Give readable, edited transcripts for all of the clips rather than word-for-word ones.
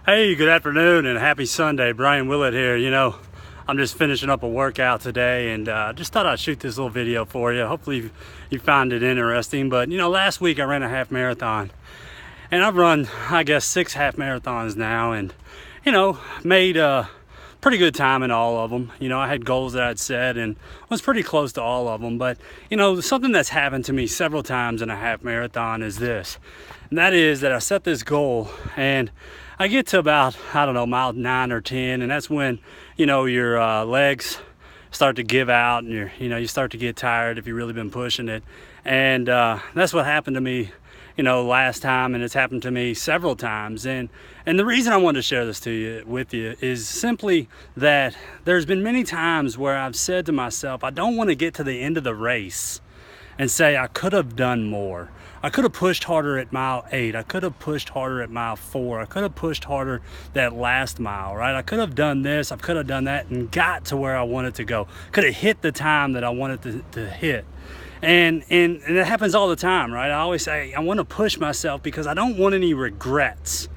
Hey, good afternoon and happy Sunday. Brian Willett here. I'm just finishing up a workout today and just thought I'd shoot this little video for you. Hopefully you find it interesting. But last week I ran a half marathon and I've run, I guess, 6 half marathons now, and made a pretty good time in all of them. I had goals that I'd set and was pretty close to all of them. But something that's happened to me several times in a half marathon is this, and that is that I set this goal and I get to about, I don't know, mile 9 or 10, and that's when your legs start to give out, and you start to get tired if you've really been pushing it. And that's what happened to me last time, and it's happened to me several times. And the reason I wanted to share this with you is simply that there's been many times where I've said to myself, I don't want to get to the end of the race and say I could have done more. I could have pushed harder at mile 8. I could have pushed harder at mile 4. I could have pushed harder that last mile, right? I could have done this, I could have done that, and got to where I wanted to go. Could have hit the time that I wanted to hit. And it happens all the time, right? I always say I want to push myself because I don't want any regrets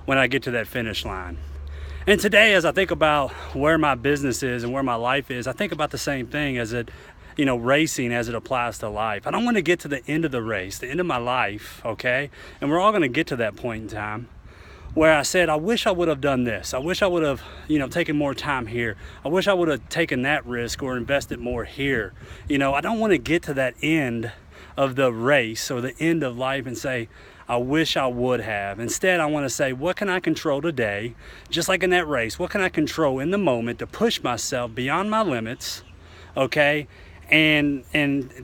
when I get to that finish line. And today, as I think about where my business is and where my life is, I think about the same thing as racing as it applies to life. I don't want to get to the end of the race, the end of my life, okay? And we're all going to get to that point in time where I said, I wish I would have done this. I wish I would have, taken more time here. I wish I would have taken that risk or invested more here. I don't want to get to that end of the race or the end of life and say, I wish I would have. Instead, I want to say, what can I control today? Just like in that race, what can I control in the moment to push myself beyond my limits, okay? And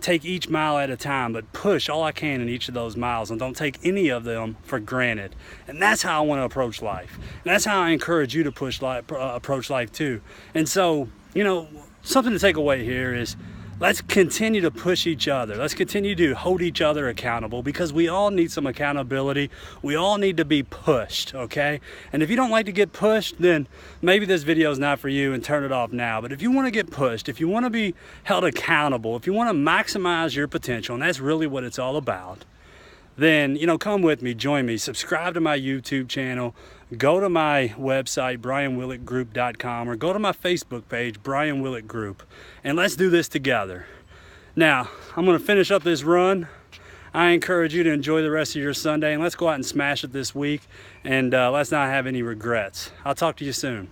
take each mile at a time, but push all I can in each of those miles, and don't take any of them for granted. And that's how I want to approach life. And that's how I encourage you to approach life too. And so, something to take away here is, let's continue to push each other. Let's continue to hold each other accountable, because we all need some accountability. We all need to be pushed, okay? And if you don't like to get pushed, then maybe this video is not for you and turn it off now. But if you want to get pushed, if you want to be held accountable, if you want to maximize your potential, and that's really what it's all about, then come with me, join me, subscribe to my YouTube channel, go to my website, brianwillettgroup.com, or go to my Facebook page, Brian Willett Group, and let's do this together. Now, I'm going to finish up this run. I encourage you to enjoy the rest of your Sunday, and let's go out and smash it this week, and let's not have any regrets. I'll talk to you soon.